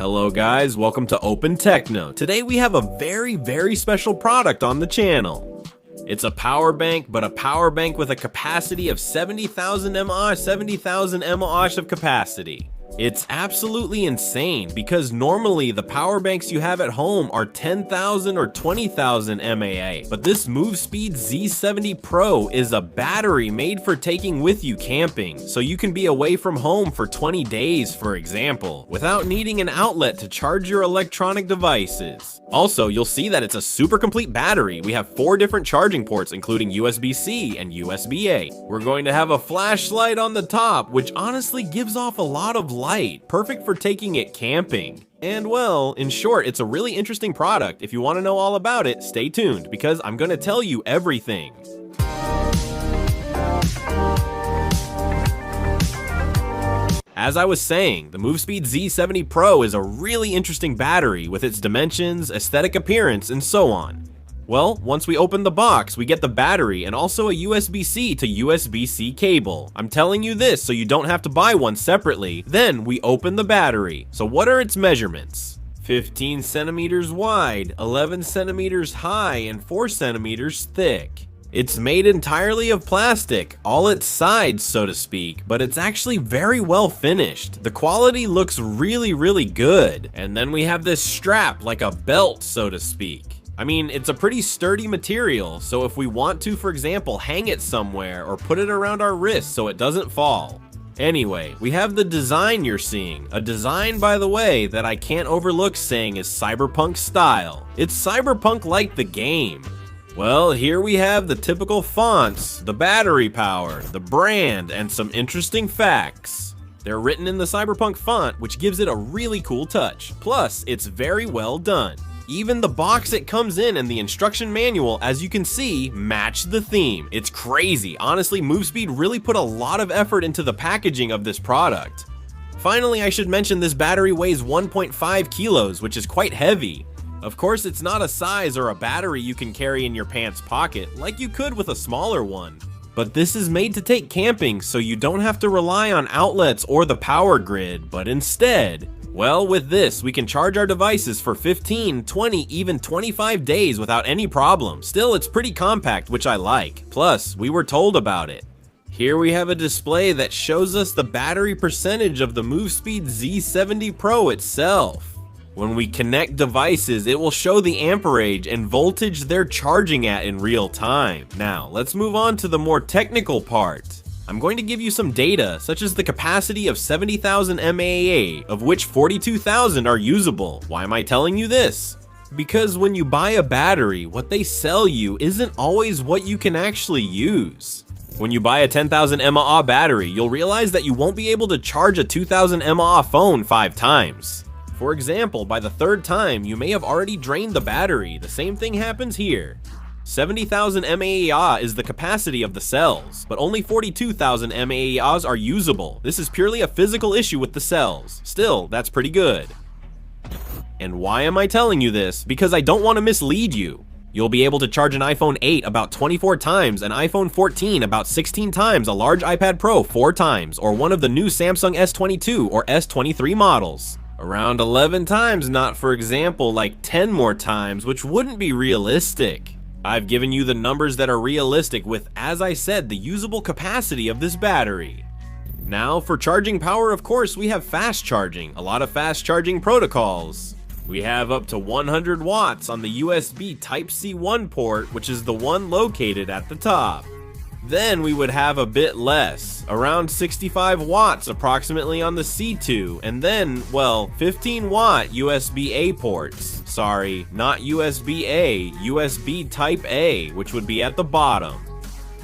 Hello guys, welcome to Open Techno. Today we have a very special product on the channel. It's a power bank, but a power bank with a capacity of 70,000 mAh of capacity. It's absolutely insane because normally the power banks you have at home are 10,000 or 20,000 mAh, but this MoveSpeed Z70 Pro is a battery made for taking with you camping, so you can be away from home for 20 days, for example, without needing an outlet to charge your electronic devices. Also, you'll see that it's a super complete battery. We have 4 different charging ports, including USB-C and USB-A. We're going to have a flashlight on the top, which honestly gives off a lot of light, perfect for taking it camping. And well, in short, it's a really interesting product. If you want to know all about it, stay tuned, because I'm going to tell you everything. As I was saying, the MoveSpeed Z70 Pro is a really interesting battery with its dimensions, aesthetic appearance, and so on. Well, once we open the box, we get the battery and also a USB-C to USB-C cable. I'm telling you this so you don't have to buy one separately. Then we open the battery. So what are its measurements? 15 centimeters wide, 11 centimeters high, and 4 centimeters thick. It's made entirely of plastic, all its sides so to speak, but it's actually very well finished. The quality looks really good. And then we have this strap like a belt so to speak. I mean, it's a pretty sturdy material, so if we want to, for example, hang it somewhere or put it around our wrist so it doesn't fall. Anyway, we have the design you're seeing, a design, by the way, that I can't overlook saying is cyberpunk style. It's cyberpunk like the game. Well, here we have the typical fonts, the battery power, the brand, and some interesting facts. They're written in the cyberpunk font, which gives it a really cool touch. Plus, it's very well done. Even the box it comes in and the instruction manual, as you can see, match the theme. It's crazy. Honestly, MoveSpeed really put a lot of effort into the packaging of this product. Finally, I should mention this battery weighs 1.5 kilos, which is quite heavy. Of course, it's not a size or a battery you can carry in your pants pocket, like you could with a smaller one. But this is made to take camping, so you don't have to rely on outlets or the power grid, but instead, well, with this, we can charge our devices for 15, 20, even 25 days without any problem. Still, it's pretty compact, which I like. Plus, we were told about it. Here we have a display that shows us the battery percentage of the MoveSpeed Z70 Pro itself. When we connect devices, it will show the amperage and voltage they're charging at in real time. Now, let's move on to the more technical part. I'm going to give you some data, such as the capacity of 70,000 mAh, of which 42,000 are usable. Why am I telling you this? Because when you buy a battery, what they sell you isn't always what you can actually use. When you buy a 10,000 mAh battery, you'll realize that you won't be able to charge a 2,000 mAh phone 5 times. For example, by the 3rd time, you may have already drained the battery. The same thing happens here. 70,000 mAh is the capacity of the cells, but only 42,000 mAhs are usable. This is purely a physical issue with the cells. Still, that's pretty good. And why am I telling you this? Because I don't want to mislead you. You'll be able to charge an iPhone 8 about 24 times, an iPhone 14 about 16 times, a large iPad Pro 4 times, or one of the new Samsung S22 or S23 models. Around 11 times, not for example like 10 more times, which wouldn't be realistic. I've given you the numbers that are realistic with, as I said, the usable capacity of this battery. Now, for charging power, of course, we have fast charging, a lot of fast charging protocols. We have up to 100 watts on the USB Type-C 1 port, which is the one located at the top. Then we would have a bit less, around 65 watts approximately on the C2, and then, well, 15 watt USB-A ports. Sorry, not USB-A, USB Type-A, which would be at the bottom.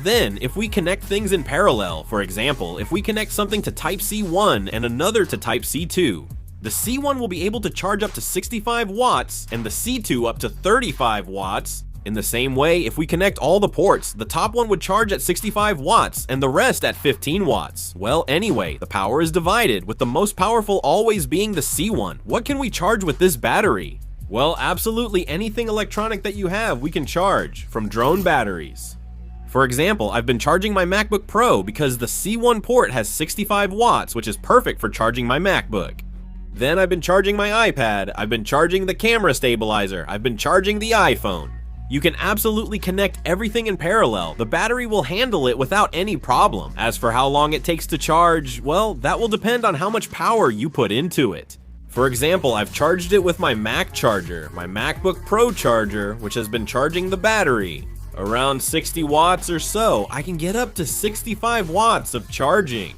Then, if we connect things in parallel, for example, if we connect something to Type-C 1 and another to Type-C 2, the C1 will be able to charge up to 65 watts and the C2 up to 35 watts. In the same way, if we connect all the ports, the top one would charge at 65 watts and the rest at 15 watts. Well, anyway, the power is divided, with the most powerful always being the C1. What can we charge with this battery? Well, absolutely anything electronic that you have, we can charge, from drone batteries. For example, I've been charging my MacBook Pro because the C1 port has 65 watts, which is perfect for charging my MacBook. Then I've been charging my iPad, I've been charging the camera stabilizer, I've been charging the iPhone. You can absolutely connect everything in parallel. The battery will handle it without any problem. As for how long it takes to charge, well, that will depend on how much power you put into it. For example, I've charged it with my Mac charger, my MacBook Pro charger, which has been charging the battery. Around 60 watts or so, I can get up to 65 watts of charging.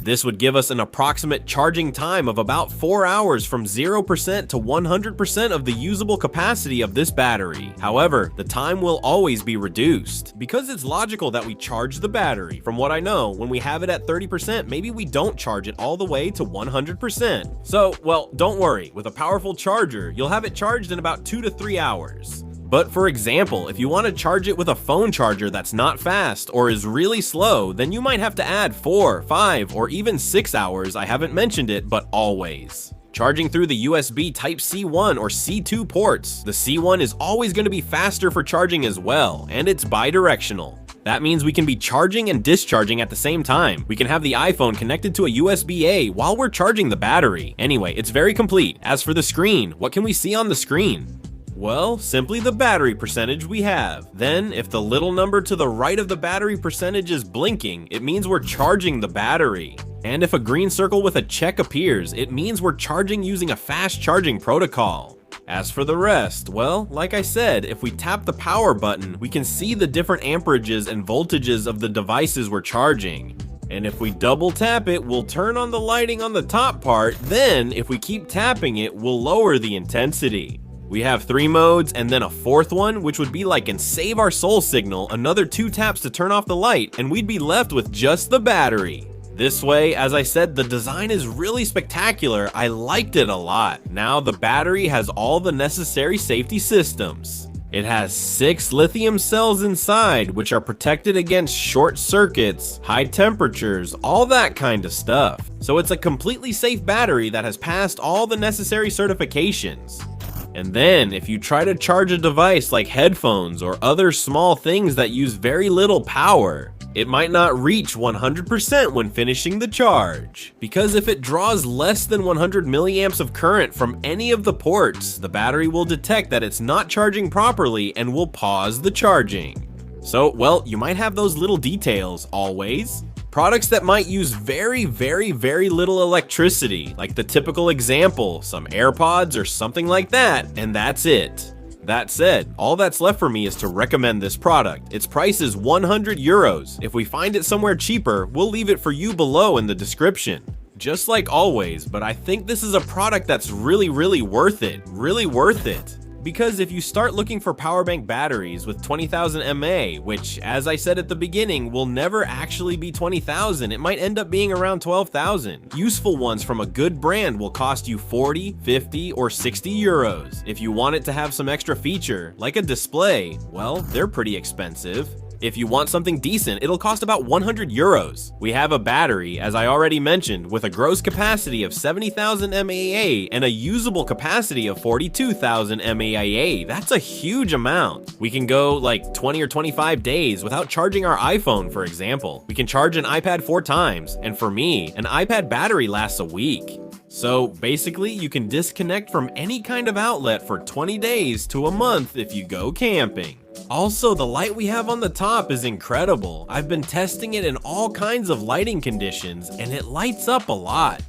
This would give us an approximate charging time of about 4 hours from 0% to 100% of the usable capacity of this battery. However, the time will always be reduced, because it's logical that we charge the battery. From what I know, when we have it at 30%, maybe we don't charge it all the way to 100%. So, well, don't worry, with a powerful charger, you'll have it charged in about 2 to 3 hours. But for example, if you want to charge it with a phone charger that's not fast or is really slow, then you might have to add 4, 5, or even 6 hours. I haven't mentioned it, but always. Charging through the USB Type-C 1 or C2 ports, the C1 is always going to be faster for charging as well, and it's bi-directional. That means we can be charging and discharging at the same time. We can have the iPhone connected to a USB-A while we're charging the battery. Anyway, it's very complete. As for the screen, what can we see on the screen? Well, simply the battery percentage we have. Then, if the little number to the right of the battery percentage is blinking, it means we're charging the battery. And if a green circle with a check appears, it means we're charging using a fast charging protocol. As for the rest, well, like I said, if we tap the power button, we can see the different amperages and voltages of the devices we're charging. And if we double tap it, we'll turn on the lighting on the top part. Then, if we keep tapping it, we'll lower the intensity. We have 3 modes and then a 4th one, which would be like in Save Our Soul signal, another 2 taps to turn off the light, and we'd be left with just the battery. This way, as I said, the design is really spectacular. I liked it a lot. Now the battery has all the necessary safety systems. It has 6 lithium cells inside, which are protected against short circuits, high temperatures, all that kind of stuff. So it's a completely safe battery that has passed all the necessary certifications. And then, if you try to charge a device like headphones or other small things that use very little power, it might not reach 100% when finishing the charge. Because if it draws less than 100 milliamps of current from any of the ports, the battery will detect that it's not charging properly and will pause the charging. So, well, you might have those little details always. Products that might use very little electricity, like the typical example, some AirPods or something like that, and that's it. That said, all that's left for me is to recommend this product. Its price is 100 euros. If we find it somewhere cheaper, we'll leave it for you below in the description. Just like always, but I think this is a product that's really worth it. Really worth it. Because if you start looking for power bank batteries with 20,000 mAh, which, as I said at the beginning, will never actually be 20,000, it might end up being around 12,000. Useful ones from a good brand will cost you 40, 50, or 60 euros. If you want it to have some extra feature, like a display, well, they're pretty expensive. If you want something decent, it'll cost about 100 euros. We have a battery, as I already mentioned, with a gross capacity of 70,000 mAh and a usable capacity of 42,000 mAh. That's a huge amount. We can go like 20 or 25 days without charging our iPhone, for example. We can charge an iPad 4 times, and for me, an iPad battery lasts a week. So basically, you can disconnect from any kind of outlet for 20 days to a month if you go camping. Also, the light we have on the top is incredible. I've been testing it in all kinds of lighting conditions, and it lights up a lot.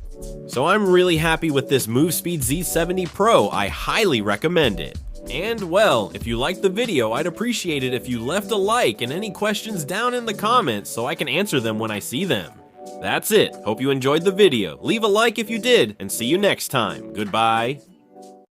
So I'm really happy with this MoveSpeed Z70 Pro. I highly recommend it. And well, if you liked the video, I'd appreciate it if you left a like and any questions down in the comments so I can answer them when I see them. That's it. Hope you enjoyed the video. Leave a like if you did, and see you next time. Goodbye.